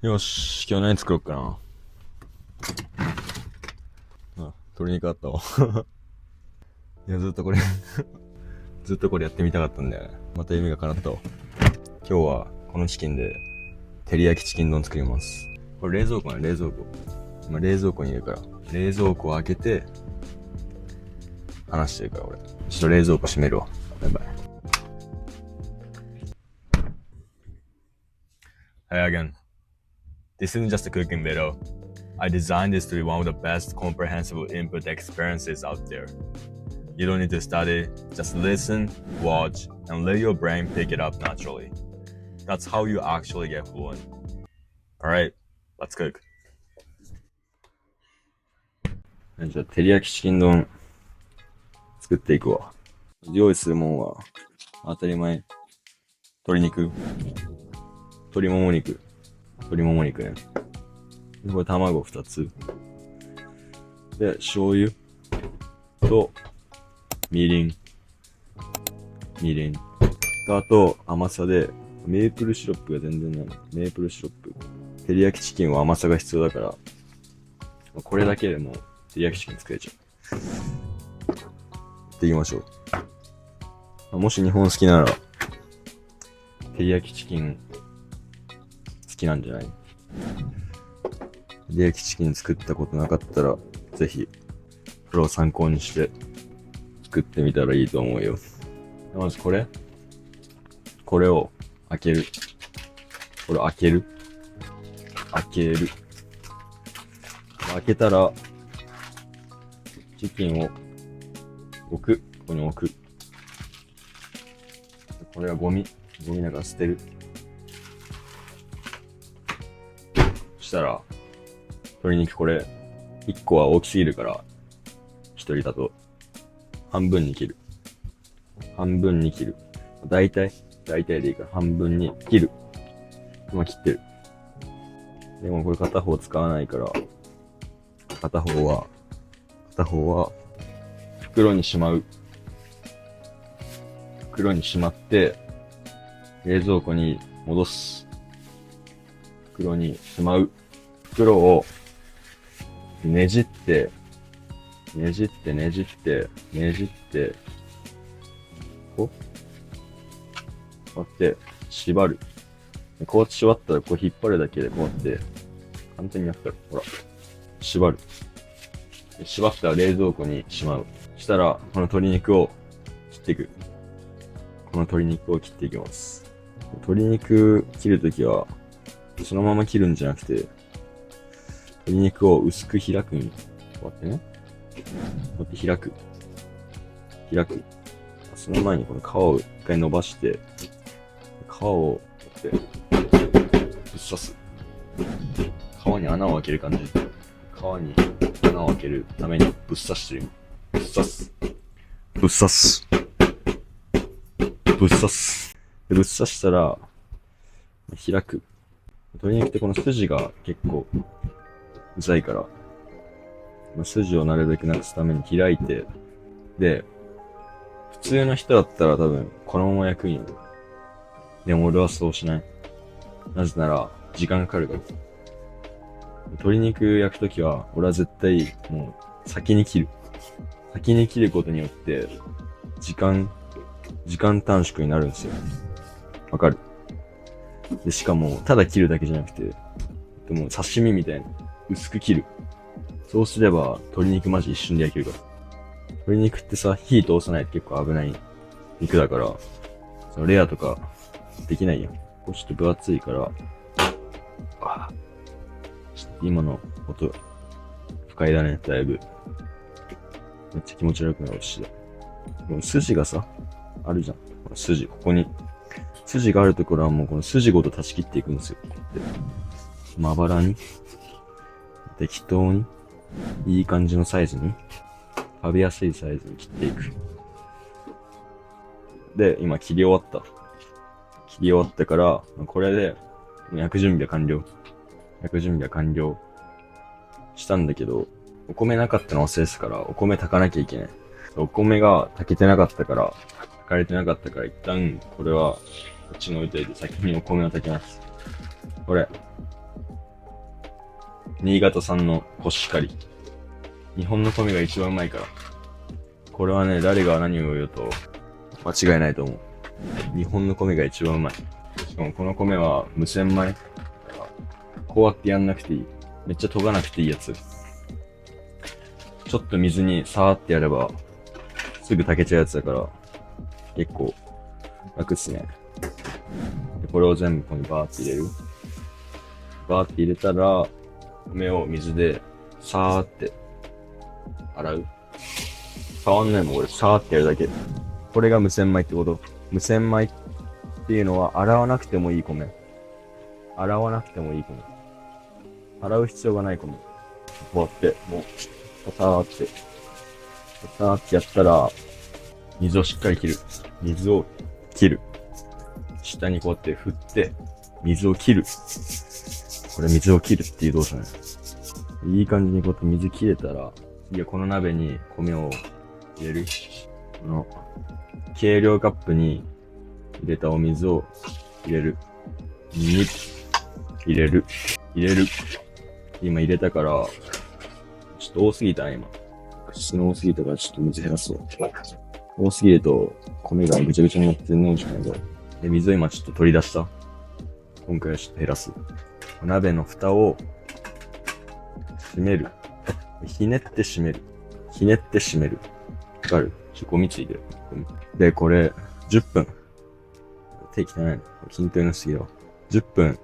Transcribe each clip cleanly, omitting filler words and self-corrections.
よし、今日何作ろうかな。鶏肉あったわ。いや、ずっとこれずっとこれやってみたかったんだよね。また夢が叶ったわ。今日はこのチキンで、照り焼きチキン丼作ります。これ冷蔵庫ね、冷蔵庫。今冷蔵庫にいるから。冷蔵庫を開けて、話してるから俺。ちょっと冷蔵庫閉めるわ。バイバイ。Hi again. This isn't just a cooking video. I designed this to be one of the best comprehensible input experiences out there. You don't need to study, just listen, watch, and let your brain pick it up naturally. That's how you actually get fluent. Alright, let's cook. じゃあ、照り焼きチキン丼作っていくわ。用意するもんは、当たり前。鶏肉。鶏もも肉ね。でこれ卵2つ。で、醤油と、みりん。と、あと、甘さで、メープルシロップが全然ない。メープルシロップ。照り焼きチキンは甘さが必要だから、これだけでもう、照り焼きチキン作れちゃう。やっていきましょう。もし日本好きなら、照り焼きチキン、好きなんじゃない？照り焼きチキン作ったことなかったら、ぜひ、これを参考にして、作ってみたらいいと思うよ。まずこれを開ける。開けたら、チキンをここに置く。これはゴミだから捨てる。そしたら、鶏肉これ、1個は大きすぎるから、1人だと、半分に切る。大体でいいから半分に切る。今切ってる。でもこれ片方使わないから、片方は袋にしまう。袋にしまって、冷蔵庫に戻す。袋にしまう。袋をねじって、こうやって縛る。こうやって縛ったらこう引っ張るだけでこうやって簡単にやったら、ほら、縛る。縛ったら冷蔵庫にしまう。したら、この鶏肉を切っていく。きます。鶏肉切るときは、そのまま切るんじゃなくて、鶏肉を薄く開くに、こうやってね。こうやって開く。その前にこの皮を一回伸ばして、皮をこうやってぶっ刺す。皮に穴を開ける感じ。皮に穴を開けるためにぶっ刺してる。ぶっ刺す。でぶっ刺したら、開く。鶏肉ってこの筋が結構うざいから、筋をなるべくなくすために開いて、で、普通の人だったら多分このまま焼くんよ。でも俺はそうしない。なぜなら時間かかるから。鶏肉焼くときは俺は絶対もう先に切ることによって時間短縮になるんですよ。わかる？で、しかもただ切るだけじゃなくて、もう刺身みたいな薄く切る。そうすれば鶏肉マジ一瞬で焼けるから。鶏肉ってさ、火通さないと結構危ない肉だから、そのレアとかできないよ。こうちょっと分厚いから、ちょっと今の音、不快だね、だいぶ。めっちゃ気持ち悪くなるし。この筋がさ、あるじゃん。この筋、ここに。筋があるところはもうこの筋ごと断ち切っていくんですよ。で、まばらに、適当に、いい感じのサイズに、食べやすいサイズに切っていく。で、今切り終わったから、これで、焼く準備は完了したんだけど、お米なかったの忘れてたから、お米炊かなきゃいけない。お米が炊かれてなかったから、一旦、これは、こっちに置いといて先にお米を炊きます。これ、新潟産のコシヒカリ。日本の米が一番うまいから。これはね、誰が何を言うと間違いないと思う。日本の米が一番うまい。しかもこの米は無洗米。こうやってやんなくていい。めっちゃ研がなくていいやつ。ちょっと水にさーってやればすぐ炊けちゃうやつだから、結構楽っすね。でこれを全部ここにバーって入れる。バーって入れたら、米を水でさーって洗う。触んないもん、俺。さーってやるだけ。これが無洗米ってこと。無洗米っていうのは洗わなくてもいい米。洗わなくてもいい米。洗う必要がない米。こうやって、もう、さーってやったら、水をしっかり切る。水を切る。下にこうやって振って、水を切る。これ水を切るっていう動作ね。いい感じにこうやって水切れたら、次はこの鍋に米を入れる。この、計量カップに入れたお水を入れる。に、入れる。今入れたから、ちょっと多すぎたな、今。質の多すぎたからちょっと水減らそう。多すぎると米がぐちゃぐちゃになって全然美味しくないぞ。で、水を今ちょっと取り出した。今回はちょっと減らす。鍋の蓋を閉める。ひねって閉める。わかる？ゴミついてる。で、これ、10分。手汚いの。筋トレのしすぎだわ。10分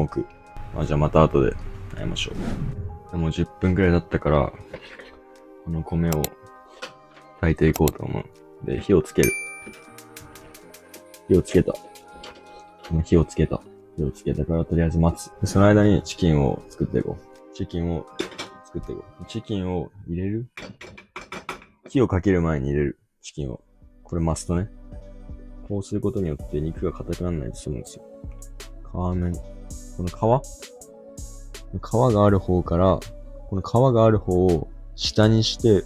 置く。じゃあまた後で会いましょう。でも10分くらい経ったから、この米を炊いていこうと思う。で、火をつける。火をつけたからとりあえず待つ。でその間にチキンを作っていこう。チキンを入れる？火をかける前に入れる。チキンを。これマストね。こうすることによって肉が硬くならないで済むんですよ。皮面。この皮がある方から、この皮がある方を下にして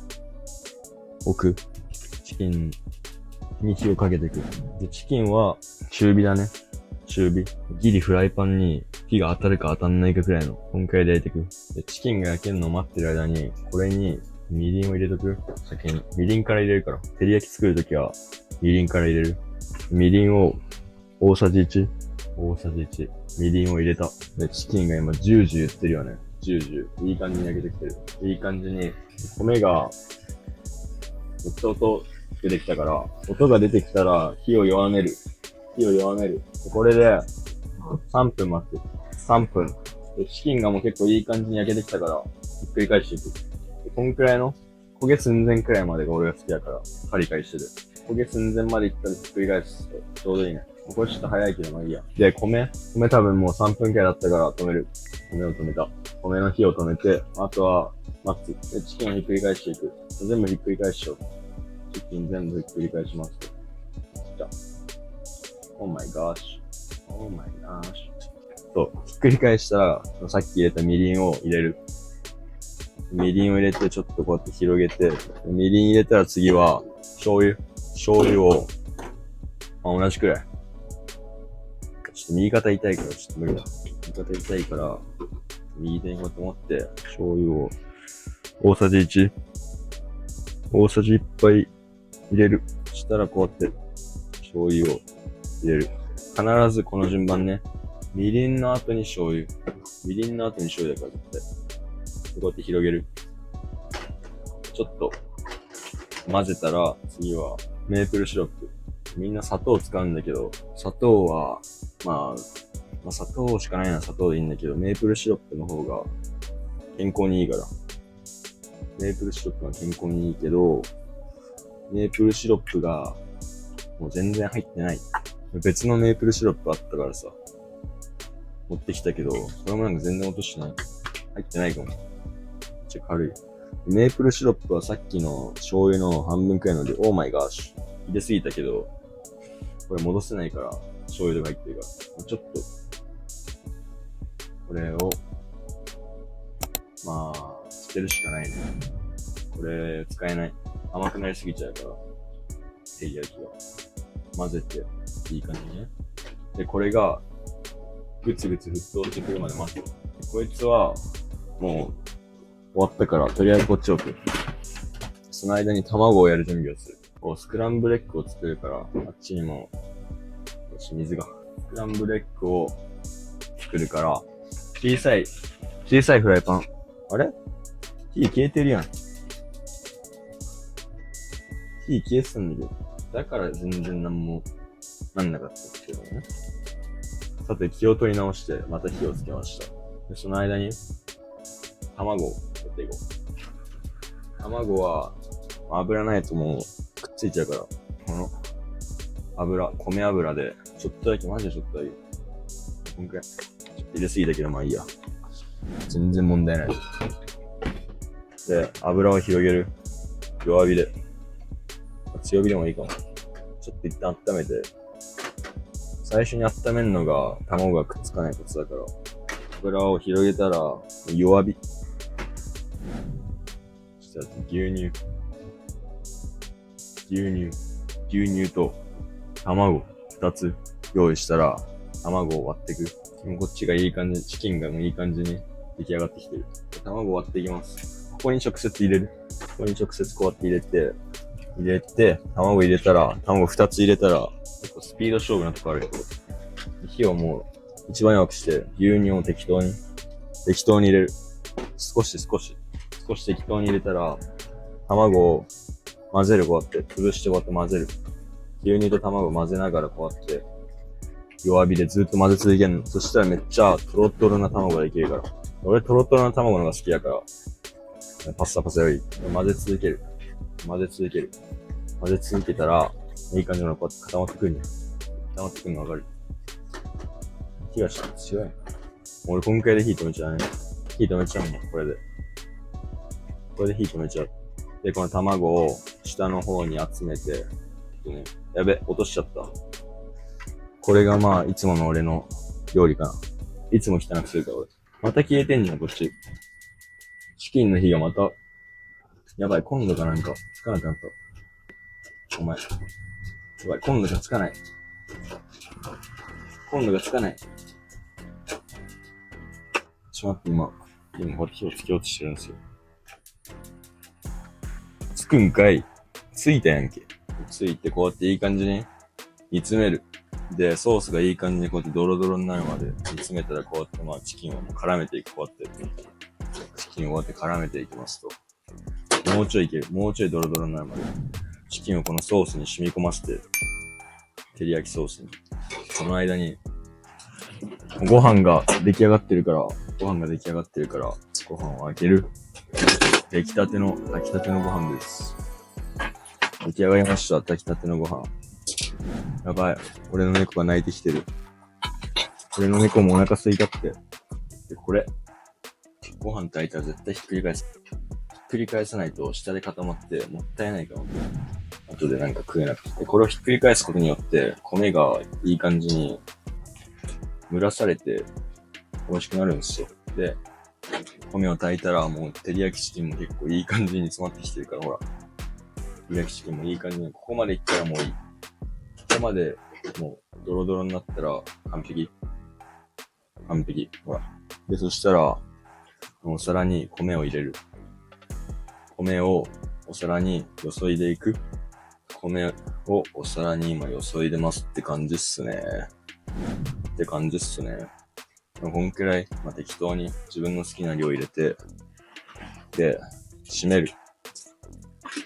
置く。チキンに火をかけていく。で、チキンは中火だね。中火。ギリフライパンに火が当たるか当たんないかくらいの、こんくらいで焼いていく。で、チキンが焼けるのを待ってる間に、これにみりんを入れとく。先に。みりんから入れるから。照り焼き作るときは、みりんから入れる。みりんを大さじ1。みりんを入れた。で、チキンが今ジュージュー言ってるよね。ジュージュー。いい感じに焼けてきてる。いい感じに、米が、音出てきたから、音が出てきたら火を弱める。これで、3分待つ。3分。で、チキンがもう結構いい感じに焼けてきたから、ひっくり返していく。でこんくらいの、焦げ寸前くらいまでが俺が好きだから、カリカリしてる。焦げ寸前までいったらひっくり返すとちょうどいいね。これちょっと早いけどまあいいや。で、米多分もう3分くらいだったから止める。米を止めた。米の火を止めて、あとは待つ。で、チキンをひっくり返していく。全部ひっくり返しよう。チキン全部ひっくり返しますと。じゃあ。Oh my gosh. そう、ひっくり返したら、さっき入れたみりんを入れる。みりんを入れてちょっとこうやって広げて、みりん入れたら次は醤油を、同じくらい。ちょっと右肩痛いからちょっと無理だ。右肩痛いから、右手にこうやって持って、醤油を大さじ1杯入れる。したらこうやって醤油を入れる。必ずこの順番ね。みりんの後に醤油だから絶対。こうやって広げる。ちょっと混ぜたら次はメープルシロップ。みんな砂糖使うんだけど、砂糖はまあ砂糖しかないなら砂糖でいいんだけど、メープルシロップの方が健康にいいから。メープルシロップが健康にいいけど、メープルシロップがもう全然入ってない。別のメープルシロップあったからさ、持ってきたけど、それもなんか全然落としてない。入ってないかも。めっちゃ軽い。メープルシロップはさっきの醤油の半分くらいので、オーマイガーシュ。入れすぎたけど、これ戻せないから、醤油とか入ってるから。ちょっと、これを、捨てるしかないね。これ、使えない。甘くなりすぎちゃうから、照り焼きが。混ぜて、いい感じにね。で、これが、ぐつぐつ沸騰してくるまで待つ。こいつは、もう、終わったから、とりあえずこっち置く。その間に卵をやる準備をする。こう、スクランブルエッグを作るから、あっちにも、よし、水が。スクランブルエッグを作るから、小さいフライパン。あれ火消えてるやん。火消えてたんだけど。だから全然なんもなんなかったっていうのね。さて、気を取り直して、また火をつけました。で、その間に、卵を取っていこう。卵は、油ないともうくっついちゃうから、この米油で、ちょっとだけ、マジでちょっとだけ。こんくらい。ちょっと入れすぎたけど、まあいいや。全然問題ない。で、油を広げる。弱火で。強火でもいいかも。ちょっと一旦温めて、最初に温めるのが卵がくっつかないコツだから、油を広げたら弱火。そしたら牛乳と卵2つ用意したら、卵を割っていく。こっちがいい感じ、チキンがいい感じに出来上がってきてる。卵を割っていきます。ここに直接入れる。ここに直接こうやって入れて、卵入れたら、卵2つ入れたら、結構スピード勝負なとこあるけど、火をもう一番弱くして、牛乳を適当に入れる。少し適当に入れたら、卵を混ぜる、こうやって、潰してこうやって混ぜる。牛乳と卵を混ぜながらこうやって、弱火でずっと混ぜ続けるの。そしたらめっちゃトロトロな卵ができるから。俺トロトロな卵の方が好きだから、パッサパサより混ぜ続ける。混ぜ続けたら、いい感じのこうやって固まってくるんだよ。固まってくるのわかる？火が強い。俺今回で火止めちゃうね。火止めちゃうもん、これで。これで火止めちゃう。で、この卵を下の方に集めて、やべ、落としちゃった。これがまあ、いつもの俺の料理かな。いつも汚くするから俺。また消えてんじゃん、こっち。チキンの火がまた、やばい、今度かなんか、つかなくなった。お前。やばい、今度がつかない。今度がつかない。ちょっと待って、今こうやって火をつけようとしてるんですよ。つくんかい。ついたやんけ。ついてこうやっていい感じに煮詰める。で、ソースがいい感じにこうやってドロドロになるまで煮詰めたらこうやってまあチキンを絡めていく。こうやって。チキンをこうやって絡めていきますと。もうちょいいける。もうちょいドロドロになるまで。チキンをこのソースに染み込ませて、照り焼きソースに。その間に、ご飯が出来上がってるから、ご飯を開ける。炊きたてのご飯です。出来上がりました。炊きたてのご飯。やばい。俺の猫が泣いてきてる。俺の猫もお腹空いたって。で、これ。ご飯炊いたら絶対ひっくり返す。ひっくり返さないと下で固まってもったいないから。後でなんか食えなくて。これをひっくり返すことによって、米がいい感じに蒸らされて美味しくなるんですよ。で、米を炊いたらもう照り焼きチキンも結構いい感じに詰まってきてるから、ほら。照り焼きチキンもいい感じに、ここまでいったらもういい。ここまでもうドロドロになったら完璧。ほら。で、そしたら、お皿に米を入れる。米をお皿によそいでいく。米をお皿に今よそいでますって感じっすね。こんくらい、まあ、適当に自分の好きな量入れて、で、締める。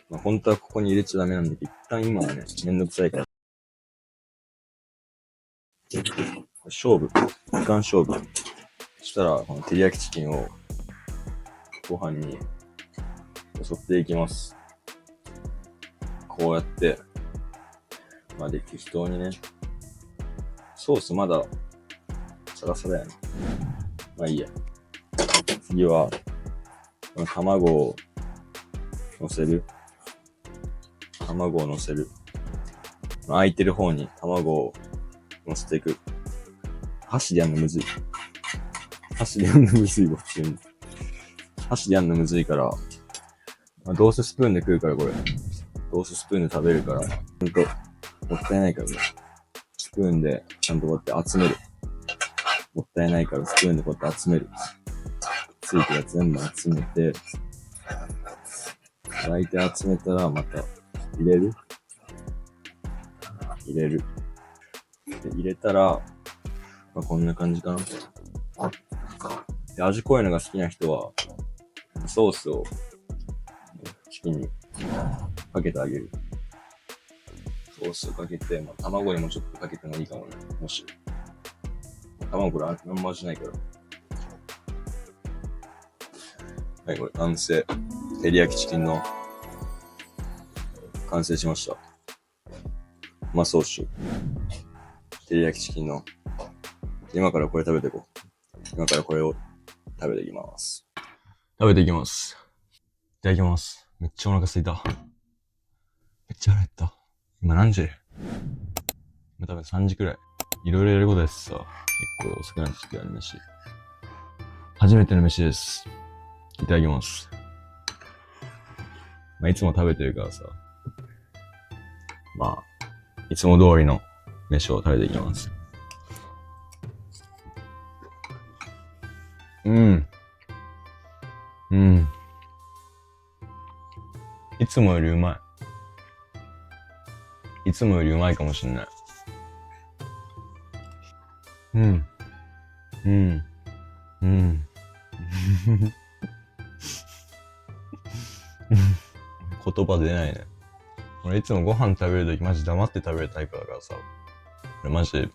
まあ、本当はここに入れちゃダメなんだけど、一旦今はね、めんどくさいから。時間勝負。そしたら、この照り焼きチキンをご飯によそっていきます。こうやって、まあ、で、適当にね、ソースまだサラサラやな。まあいいや。次は、この卵を乗せる。空いてる方に卵を乗せていく。箸でやんのむずい。箸でやんのむずいから、まあ、どうせスプーンで食うからこれ。どうせスプーンで食べるから、ほんと、もったいないからね。スプーンでちゃんとこうやって集める。もったいないからスプーンでこうやって集める。ついたやつ全部集めて、大体集めたらまた入れる。で入れたら、まあ、こんな感じかな。で、味濃いのが好きな人は、ソースをチキンにかけてあげる。ソースをかけて、まあ、卵にもちょっとかけてもいいかもね。もし。卵これあんま味ないから。はい、これ完成。照り焼きチキンの完成しました。まあ、ソース。照り焼きチキンの。今からこれ食べていこう。今からこれを食べていきます。いただきます。めっちゃお腹すいた。めっちゃ腹減った。今何時？今多分3時くらい。いろいろやることですさ。結構遅くなってきてやる飯。初めての飯です。いただきます。まあ、いつも食べてるからさ。まあ、いつも通りの飯を食べていきます。いつもよりうまい。いつもよりうまいかもしんない。言葉出ないね。俺いつもご飯食べるときマジ黙って食べるタイプだからさ。俺マジ、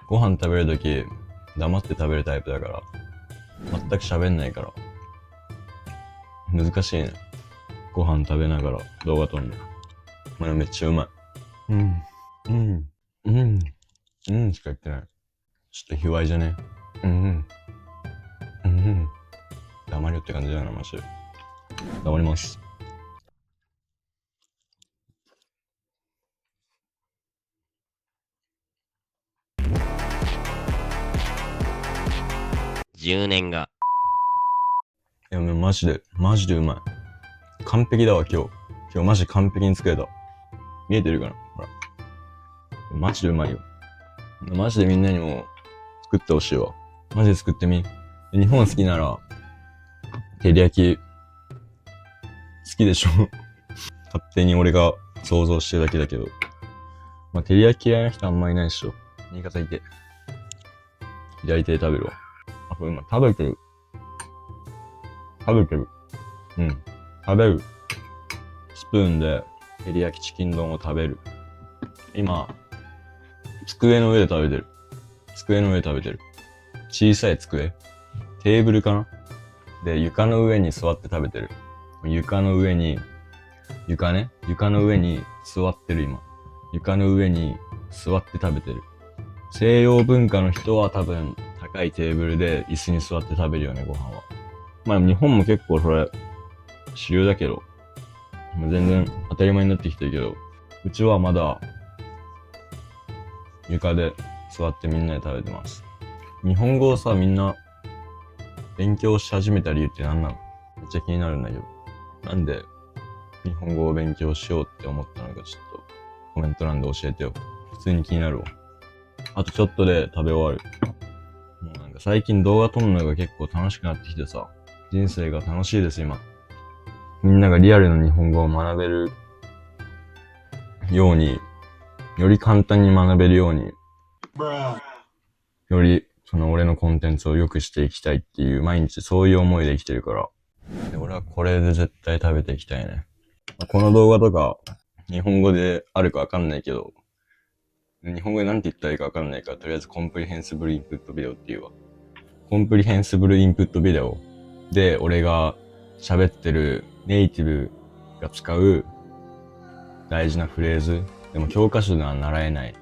ご飯食べるとき黙って食べるタイプだから。全く喋んないから。難しいね。ご飯食べながら動画撮るの。まだめっちゃうまい。しか言ってない。ちょっと卑猥じゃね。黙りよって感じだよな、マジで。黙ります。10年が。いや、もうマジでうまい。完璧だわ、今日マジ完璧に作れた。見えてるかなほら。マジでうまいよ。マジでみんなにも作ってほしいわ。マジで作ってみ。日本好きなら、照り焼き、好きでしょ勝手に俺が想像してるだけだけど。まあ、照り焼き嫌いな人あんまいないでしょ。新潟いて。左手で食べるわ。あ、これ今食べてる。食べる。スプーンで照り焼きチキン丼を食べる。今、机の上で食べてる。小さい机。テーブルかなで、床の上に座って食べてる。床の上に座ってる今。床の上に座って食べてる。西洋文化の人は多分高いテーブルで椅子に座って食べるよね、ご飯は。まあ日本も結構それ主流だけど、全然当たり前になってきてるけど、うちはまだ床で座ってみんなで食べてます。日本語をさ、みんな勉強し始めた理由って何なの？めっちゃ気になるんだけど。なんで日本語を勉強しようって思ったのかちょっとコメント欄で教えてよ。普通に気になるわ。あとちょっとで食べ終わる。もうなんか最近動画撮るのが結構楽しくなってきてさ、人生が楽しいです今。みんながリアルな日本語を学べるように、より簡単に学べるように、よりその俺のコンテンツを良くしていきたいっていう毎日そういう思いで生きてるから。で俺はこれで絶対食べていきたいね。この動画とか日本語であるかわかんないけど、日本語でなんて言ったらいいかわかんないから、とりあえずコンプリヘンシブルインプットビデオっていうわ。コンプリヘンシブルインプットビデオで俺が喋ってるネイティブが使う大事なフレーズ、でも教科書では習えない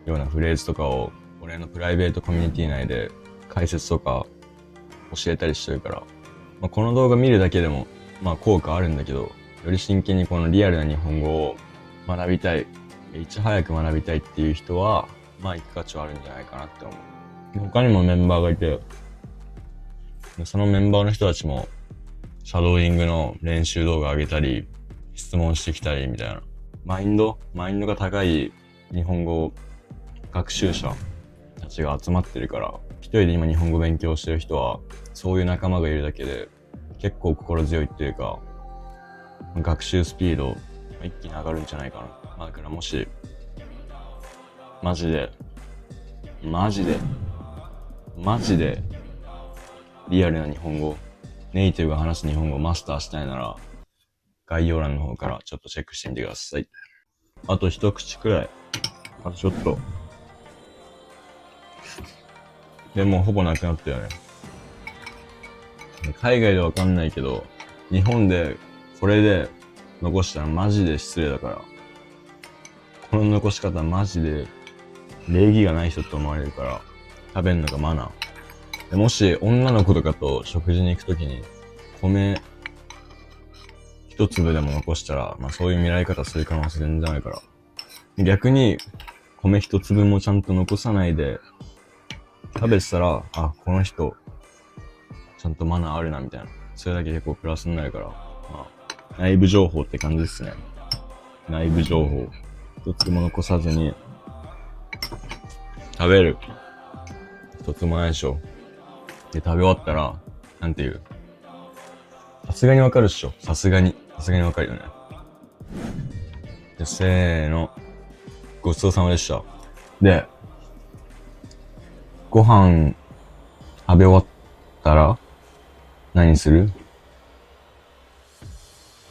ようなフレーズとかを俺のプライベートコミュニティ内で解説とか教えたりしてるから、まあ、この動画見るだけでもまあ効果あるんだけど、より真剣にこのリアルな日本語を学びたい、いち早く学びたいっていう人はまあ行く価値はあるんじゃないかなって思う。他にもメンバーがいて、そのメンバーの人たちもシャドーイングの練習動画上げたり質問してきたりみたいな、マインドが高い日本語学習者たちが集まってるから、一一人で今日本語勉強してる人は、そういう仲間がいるだけで、結構心強いっていうか、学習スピード一気に上がるんじゃないかな。まあ、だからもし、マジで、リアルな日本語、ネイティブが話す日本語をマスターしたいなら、概要欄の方からちょっとチェックしてみてください。あと一口くらい。あとちょっと。でもうほぼなくなったよね。海外でわかんないけど、日本でこれで残したらマジで失礼だから。この残し方マジで礼儀がない人と思われるから、食べんのがマナー。でもし女の子とかと食事に行くときに米一粒でも残したら、まあそういう見られ方する可能性全然あるから。逆に米一粒もちゃんと残さないで食べてたら、あ、この人ちゃんとマナーあるなみたいな。それだけ結構プラスになるから、まあ、内部情報って感じですね。内部情報。一つも残さずに食べる。一つもないでしょ。で、食べ終わったら、なんていう。さすがにわかるっしょ。さすがにわかるよね。で、せーの。ごちそうさまでした。で、ご飯食べ終わったら、何する？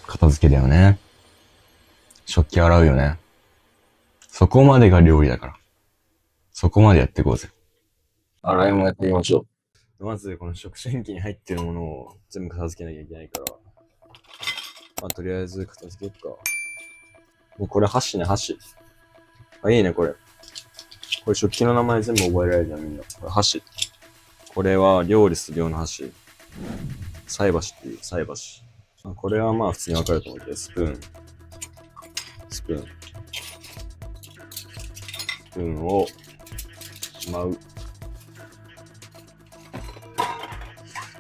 片付けだよね。食器洗うよね。そこまでが料理だから。そこまでやっていこうぜ。洗いもやっていきましょう。まず、この食洗機に入ってるものを全部片付けなきゃいけないから。まあ、とりあえず片付けよっか。もうこれ箸ね、箸。あ、いいね、これ。これ食器の名前全部覚えられるじゃん、みんな。これ箸。これは料理する用の箸。菜箸っていう菜箸。これはまあ普通にわかると思うけど、スプーン。スプーンをしまう。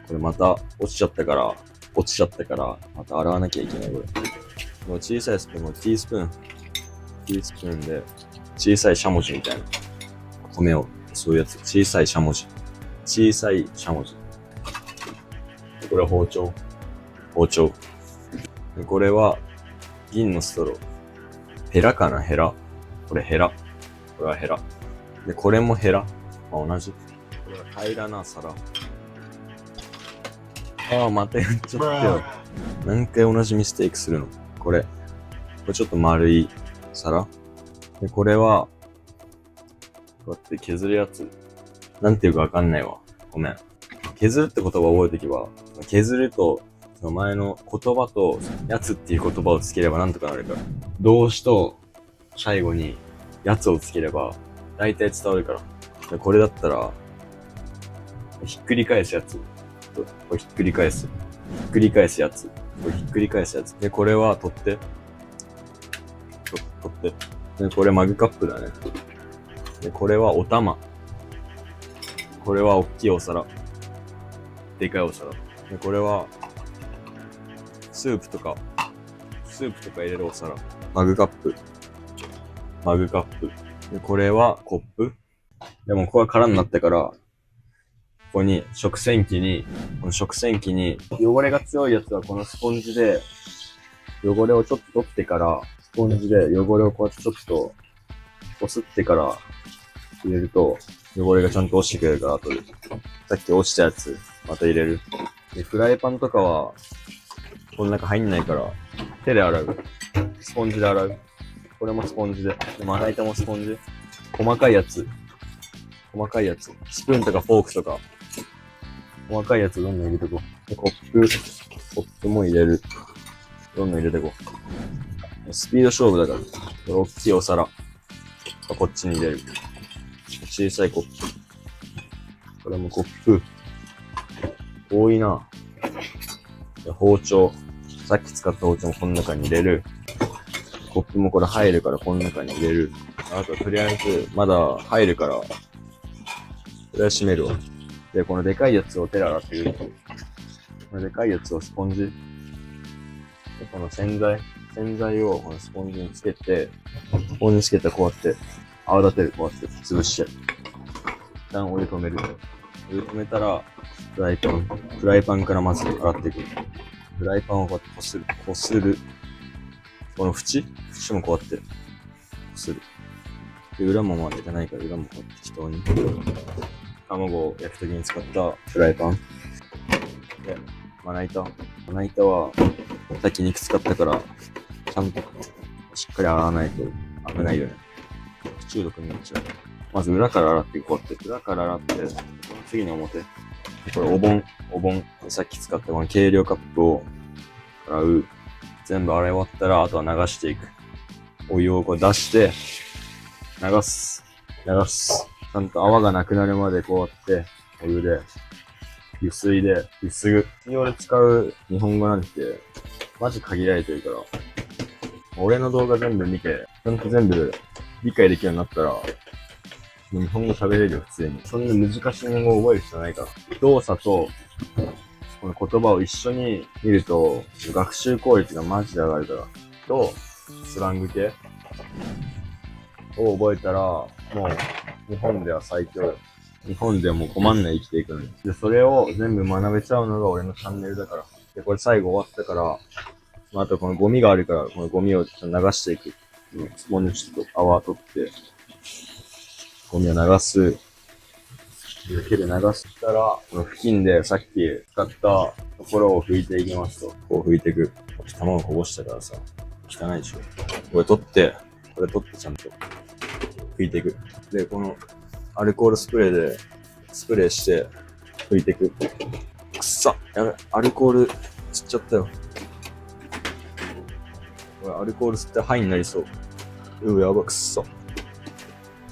これまた落ちちゃったから、また洗わなきゃいけない、これ。もう小さいスプーン、もうティースプーンで、小さいしゃもじみたいな。米を、そういうやつ。小さいしゃもじ。これは包丁。でこれは銀のストロー。ヘラかな、ヘラ。これヘラ。これはヘラ。で、これもヘラ。あ、同じ。これは平らな皿。ああ、またやっちゃったよ。何回同じミステイクするの？これちょっと丸い皿。で、これは、こうやって削るやつ。なんていうかわかんないわ。ごめん。削るって言葉を覚えておけば、削ると、その前の言葉と、やつっていう言葉をつければなんとかなるから。動詞と、最後に、やつをつければ、大体伝わるから。でこれだったら、ひっくり返すやつ。これひっくり返すやつ。で、これは取って。で、これマグカップだね。で、これはお玉。これは大きいお皿。でかいお皿。で、これは、スープとか入れるお皿。マグカップ。で、これはコップ。でも、ここは空になってから、ここに食洗機に、汚れが強いやつはこのスポンジで、汚れをちょっと取ってから、スポンジで汚れをこうやってちょっと、こすってから入れると、汚れがちゃんと落ちてくれるから、後で。さっき落ちたやつ、また入れる。で、フライパンとかは、この中入んないから、手で洗う。スポンジで洗う。これもスポンジで。で、まな板もスポンジ。細かいやつ。スプーンとかフォークとか、細かいやつどんどん入れてこう。で、コップも入れる。どんどん入れてこう。スピード勝負だから。これ大きいお皿。こっちに入れる。小さいコップ。これもコップ。多いな。で包丁。さっき使った包丁もこの中に入れる。コップもこれ入るからこの中に入れる。あととりあえず、まだ入るから、これは閉めるわ。で、このでかいやつを手で洗ってくる。このでかいやつをスポンジ。で、この洗剤をこのスポンジにつけて、こうやって泡立てる。こうやって潰して。一旦お湯止める。お湯止めたら、フライパンからまず洗っていく。フライパンをこうやってこする。この縁もこうやって、こする。で、裏もまあ汚いから裏もこうやって適当に。卵を焼くときに使ったフライパン。で、まな板は、さっき肉使ったから、ちゃんとしっかり洗わないと危ないよね。中毒になっちゃう。まず裏から洗っていこうって。裏から洗って、次に表。これお盆。さっき使ったこの計量カップを洗う。全部洗い終わったら、あとは流していく。お湯をこう出して、流す。ちゃんと泡がなくなるまでこうやって、お湯で、ゆすぐ。俺使う日本語なんて、マジ限られてるから、俺の動画全部見て、ちゃんと全部理解できるようになったら、日本語喋れるよ、普通に。そんな難しい日本語を覚える必要ないから。動作と、この言葉を一緒に見ると、学習効率がマジで上がるから。と、スラング系を覚えたら、もう、日本では最強よ。日本ではもう困んない生きていくのに。で、それを全部学べちゃうのが俺のチャンネルだから。で、これ最後終わったから、まあ、あとこのゴミがあるから、このゴミを流していく。スポンジと泡取って、ゴミを流す。手で流したら、この付近でさっき使ったところを拭いていきますと。こう拭いていく。卵こぼしたからさ、汚いでしょ。これ取ってちゃんと拭いていく。で、このアルコールスプレーで、スプレーして拭いていく。くっさ！やべ、アルコール吸っちゃったよ。これアルコール吸って肺になりそう。やば、くっさ。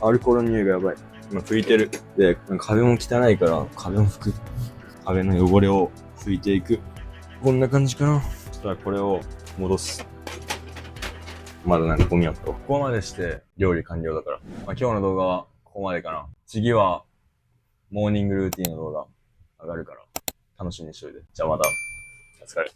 アルコールの匂いがやばい。今拭いてる。で、壁も汚いから、壁も拭く。壁の汚れを拭いていく。こんな感じかな。そしたらこれを戻す。まだなんかゴミあった。ここまでして料理完了だから。まあ、今日の動画はここまでかな。次はモーニングルーティンの動画上がるから楽しみにしといて。じゃあまた。お疲れ。